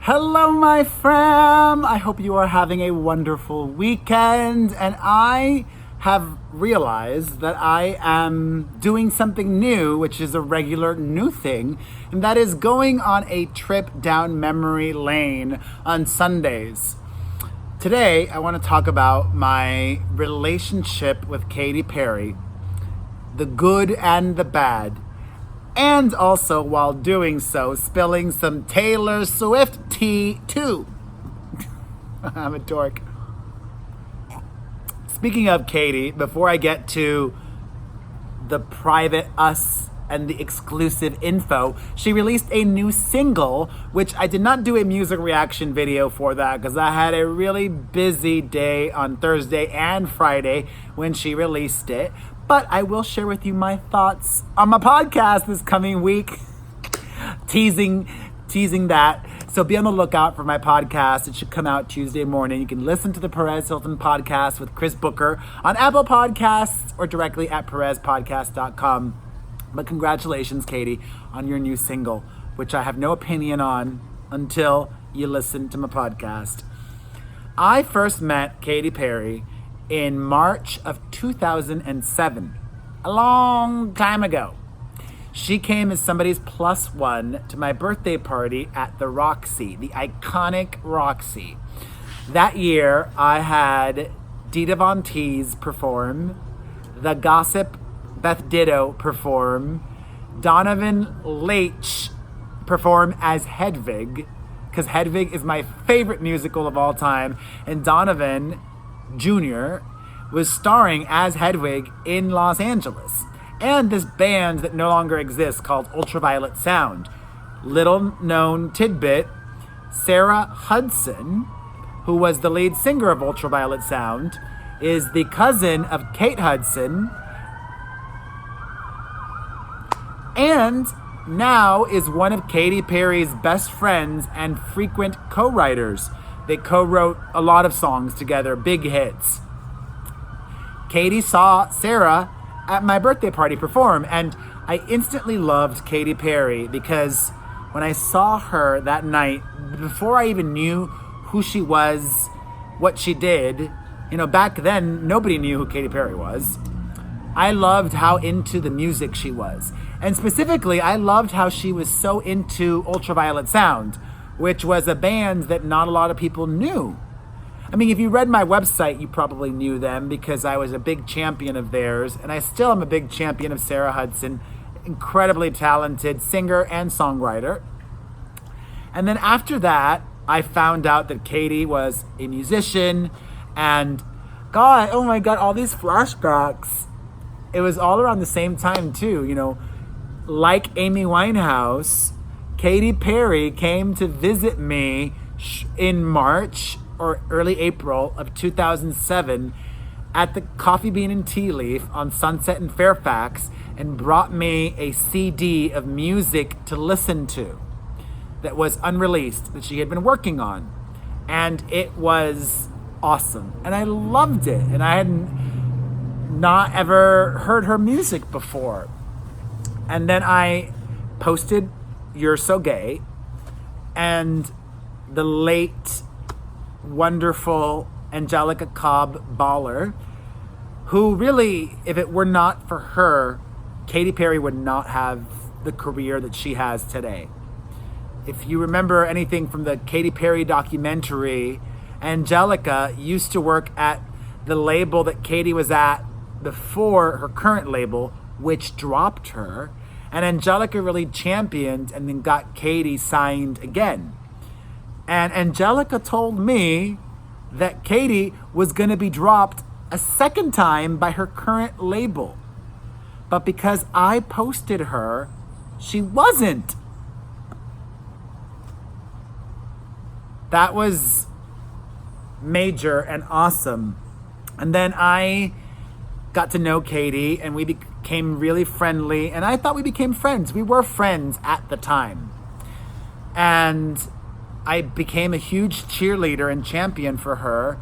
Hello, my fam! I hope you are having a wonderful weekend, and I have realized that I am doing something new, which is a regular new thing, and that is going on a trip down memory lane on Sundays. Today, I want to talk about my relationship with Katy Perry, the good and the bad. And also, while doing so, spilling some Taylor Swift tea, too. I'm a dork. Speaking of Katy, before I get to the private us and the exclusive info, she released a new single, which I did not do a music reaction video for that because I had a really busy day on Thursday and Friday when she released it. But I will share with you my thoughts on my podcast this coming week. Teasing that. So be on the lookout for my podcast. It should come out Tuesday morning. You can listen to the Perez Hilton podcast with Chris Booker on Apple Podcasts or directly at perezpodcast.com. But congratulations, Katy, on your new single, which I have no opinion on until you listen to my podcast. I first met Katy Perry in March of 2007, a long time ago. She came as somebody's plus one to my birthday party at the Roxy, the iconic Roxy. That year, I had Dita Von Teese perform, The Gossip Beth Ditto perform, Donovan Leitch perform as Hedwig, because Hedwig is my favorite musical of all time, and Donovan Jr. was starring as Hedwig in Los Angeles. And this band that no longer exists called Ultraviolet Sound. Little known tidbit, Sarah Hudson, who was the lead singer of Ultraviolet Sound, is the cousin of Kate Hudson, and now is one of Katy Perry's best friends and frequent co-writers. They co-wrote a lot of songs together, big hits. Katy saw Sarah at my birthday party perform, and I instantly loved Katy Perry because when I saw her that night, before I even knew who she was, what she did, back then, nobody knew who Katy Perry was. I loved how into the music she was. And specifically, I loved how she was so into Ultraviolet Sound, which was a band that not a lot of people knew. I mean, if you read my website, you probably knew them because I was a big champion of theirs, and I still am a big champion of Sarah Hudson, incredibly talented singer and songwriter. And then after that, I found out that Katy was a musician, and God, oh my God, all these flashbacks. It was all around the same time too, like Amy Winehouse, Katy Perry came to visit me in March or early April of 2007 at the Coffee Bean and Tea Leaf on Sunset in Fairfax and brought me a CD of music to listen to that was unreleased that she had been working on. And it was awesome. And I loved it. And I hadn't not ever heard her music before. And then I posted You're So Gay, and the late, wonderful Angelica Cobb Baller, who really, if it were not for her, Katy Perry would not have the career that she has today. If you remember anything from the Katy Perry documentary, Angelica used to work at the label that Katy was at before her current label, which dropped her. And Angelica really championed and then got Katy signed again. And Angelica told me that Katy was going to be dropped a second time by her current label. But because I posted her, she wasn't. That was major and awesome. And then I got to know Katy, and we became really friendly, and I thought we became friends. We were friends at the time. And I became a huge cheerleader and champion for her,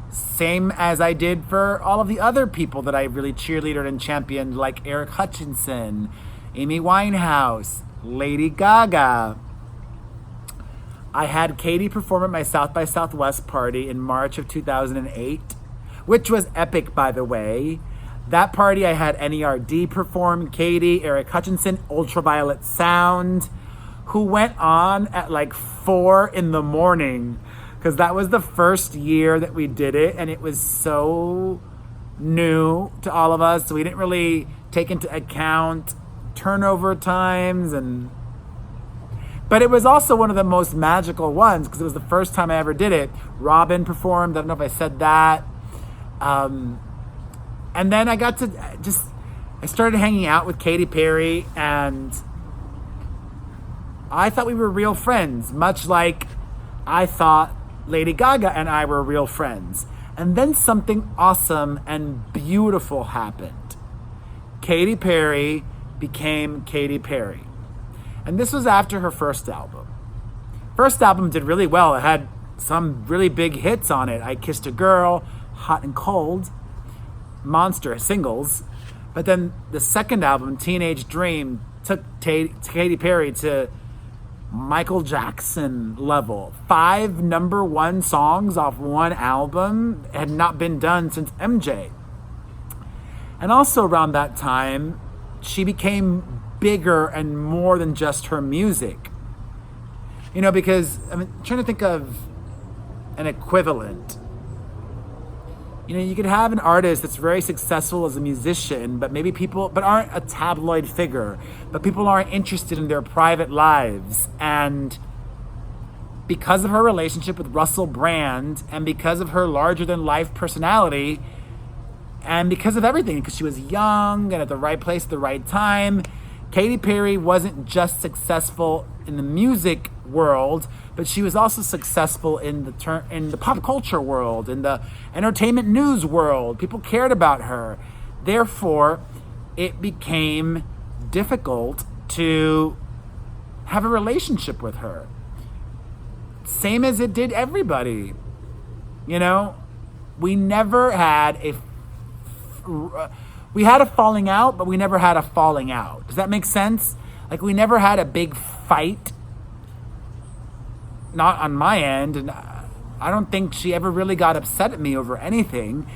same as I did for all of the other people that I really cheerleadered and championed, like Eric Hutchinson, Amy Winehouse, Lady Gaga. I had Katy perform at my South by Southwest party in March of 2008, which was epic, by the way. That party, I had NERD perform, Katy, Eric Hutchinson, Ultraviolet Sound, who went on at like 4 a.m, because that was the first year that we did it, and it was so new to all of us, so we didn't really take into account turnover times, but it was also one of the most magical ones because it was the first time I ever did it. Robin performed. I don't know if I said that. And then I got to I started hanging out with Katy Perry, and I thought we were real friends, much like I thought Lady Gaga and I were real friends. And then something awesome and beautiful happened. Katy Perry became Katy Perry. And this was after her first album. First album did really well. It had some really big hits on it. I Kissed a Girl, Hot and Cold, monster singles. But then the second album, Teenage Dream, took Katy Perry to Michael Jackson level. 5 number 1 songs off one album had not been done since MJ. And also around that time, she became bigger and more than just her music. Because I'm trying to think of an equivalent. You could have an artist that's very successful as a musician, but aren't a tabloid figure, but people aren't interested in their private lives. And because of her relationship with Russell Brand, and because of her larger than life personality, and because of everything, because she was young and at the right place at the right time, Katy Perry wasn't just successful in the music world, but she was also successful in the pop culture world, in the entertainment news world. People cared about her. Therefore, it became difficult to have a relationship with her. Same as it did everybody. We never had we had a falling out, but we never had a falling out. Does that make sense? Like, we never had a big fight. Not on my end, and I don't think she ever really got upset at me over anything.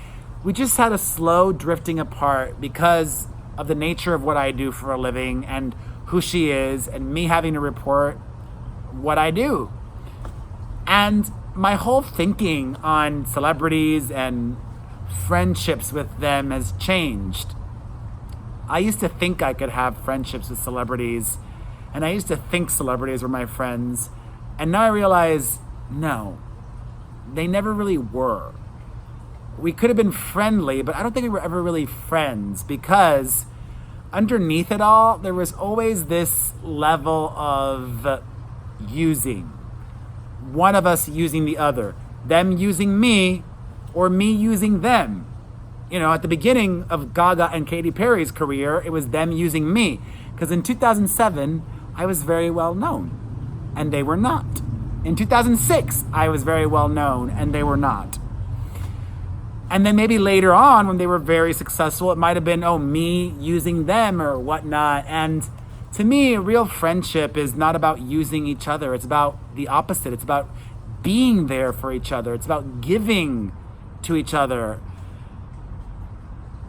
We just had a slow drifting apart because of the nature of what I do for a living and who she is, and me having to report what I do. And my whole thinking on celebrities and friendships with them has changed. I used to think I could have friendships with celebrities, and I used to think celebrities were my friends, and now I realize, no, they never really were. We could have been friendly, but I don't think we were ever really friends, because underneath it all, there was always this level of using. One of us using the other. Them using me, or me using them. At the beginning of Gaga and Katy Perry's career, it was them using me. Because in 2007, I was very well known, and they were not. In 2006, I was very well known, and they were not. And then maybe later on, when they were very successful, it might have been, me using them or whatnot. And to me, a real friendship is not about using each other. It's about the opposite. It's about being there for each other. It's about giving to each other.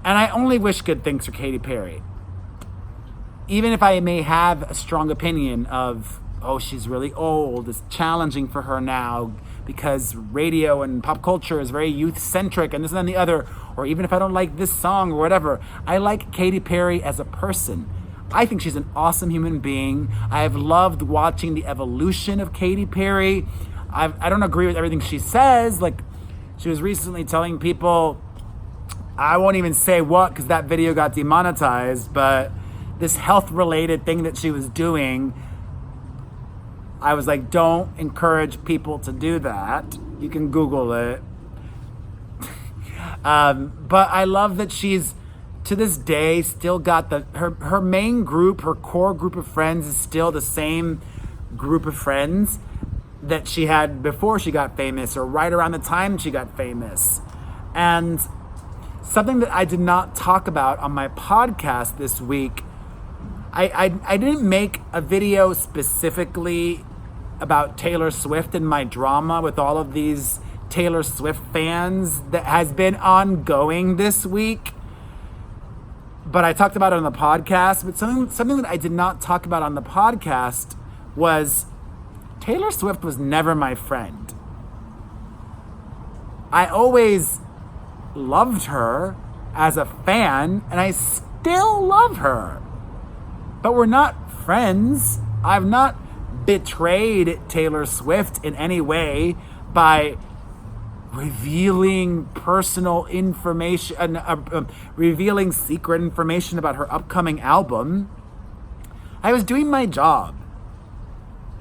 And I only wish good things for Katy Perry. Even if I may have a strong opinion of, she's really old, it's challenging for her now because radio and pop culture is very youth-centric and this and that and the other, or even if I don't like this song or whatever, I like Katy Perry as a person. I think she's an awesome human being. I have loved watching the evolution of Katy Perry. I don't agree with everything she says. Like, she was recently telling people, I won't even say what because that video got demonetized, but this health-related thing that she was doing, I was like, don't encourage people to do that. You can Google it. But I love that she's, to this day, still got her main group, her core group of friends is still the same group of friends that she had before she got famous or right around the time she got famous. And something that I did not talk about on my podcast this week, I didn't make a video specifically about Taylor Swift and my drama with all of these Taylor Swift fans that has been ongoing this week. But I talked about it on the podcast. But something that I did not talk about on the podcast was Taylor Swift was never my friend. I always loved her as a fan, and I still love her. But we're not friends. I've not betrayed Taylor Swift in any way by revealing personal information, revealing secret information about her upcoming album. I was doing my job.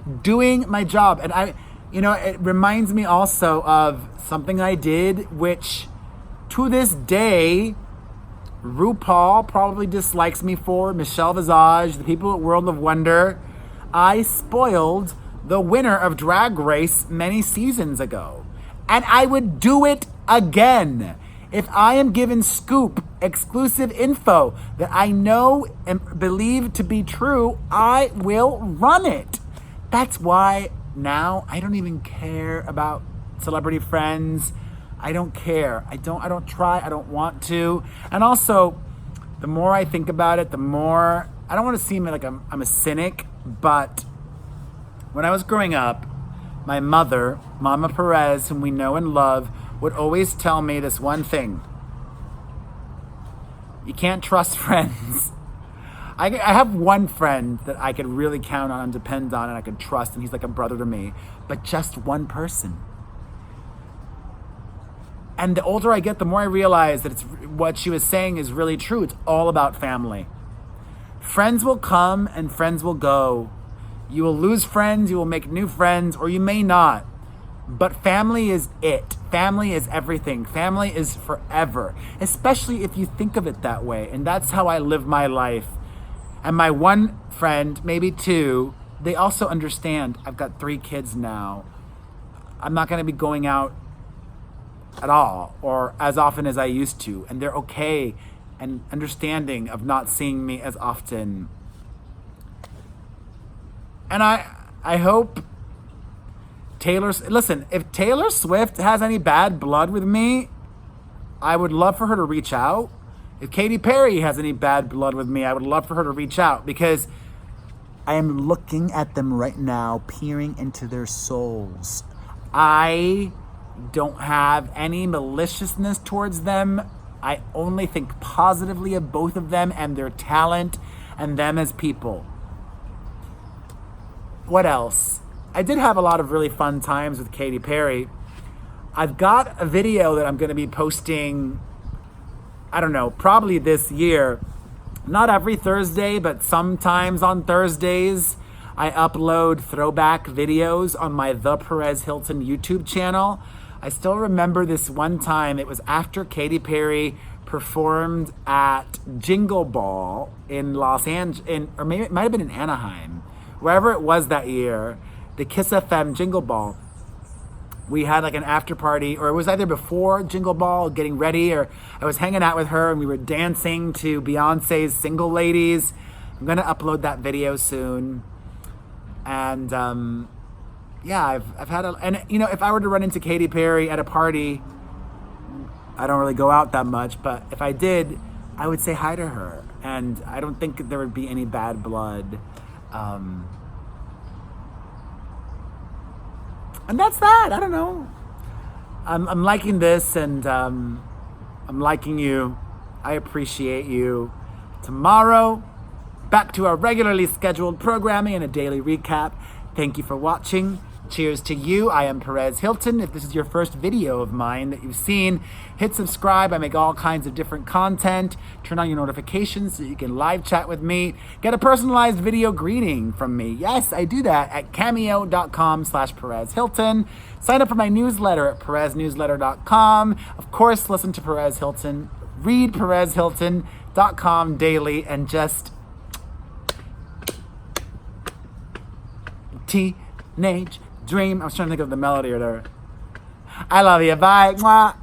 And it reminds me also of something I did, which to this day, RuPaul probably dislikes me for, Michelle Visage, the people at World of Wonder. I spoiled the winner of Drag Race many seasons ago. And I would do it again. If I am given scoop, exclusive info that I know and believe to be true, I will run it. That's why now I don't even care about celebrity friends. I don't care. I don't try. I don't want to. And also, the more I think about it, the more, I don't want to seem like I'm a cynic, but when I was growing up, my mother, Mama Perez, whom we know and love, would always tell me this one thing. You can't trust friends. I have one friend that I could really count on and depend on and I could trust, and he's like a brother to me, but just one person. And the older I get, the more I realize that what she was saying is really true. It's all about family. Friends will come and friends will go. You will lose friends, you will make new friends, or you may not. But family is it. Family is everything. Family is forever, especially if you think of it that way. And that's how I live my life. And my one friend, maybe two, they also understand I've got 3 kids now. I'm not going to be going out at all or as often as I used to. And they're okay and understanding of not seeing me as often. And I hope if Taylor Swift has any bad blood with me, I would love for her to reach out. If Katy Perry has any bad blood with me, I would love for her to reach out, because I am looking at them right now, peering into their souls. I don't have any maliciousness towards them. I only think positively of both of them and their talent and them as people. What else? I did have a lot of really fun times with Katy Perry. I've got a video that I'm going to be posting, I don't know, probably this year. Not every Thursday, but sometimes on Thursdays, I upload throwback videos on my The Perez Hilton YouTube channel. I still remember this one time. It was after Katy Perry performed at Jingle Ball in Los Angeles, or maybe it might have been in Anaheim. Wherever it was that year, the Kiss FM Jingle Ball, we had like an after party, or it was either before Jingle Ball, getting ready, or I was hanging out with her and we were dancing to Beyonce's Single Ladies. I'm going to upload that video soon. And I've had if I were to run into Katy Perry at a party, I don't really go out that much, but if I did, I would say hi to her. And I don't think there would be any bad blood. And that's that. I don't know. I'm liking this, and I'm liking you. I appreciate you. Tomorrow, back to our regularly scheduled programming and a daily recap. Thank you for watching. Cheers to you. I am Perez Hilton. If this is your first video of mine that you've seen, hit subscribe. I make all kinds of different content. Turn on your notifications so you can live chat with me. Get a personalized video greeting from me. Yes, I do that at cameo.com/Perez Hilton. Sign up for my newsletter at pereznewsletter.com. Of course, listen to Perez Hilton. Read perezhilton.com daily, and just teenage dream. I was trying to think of the melody or whatever. I love you. Bye. Mwah.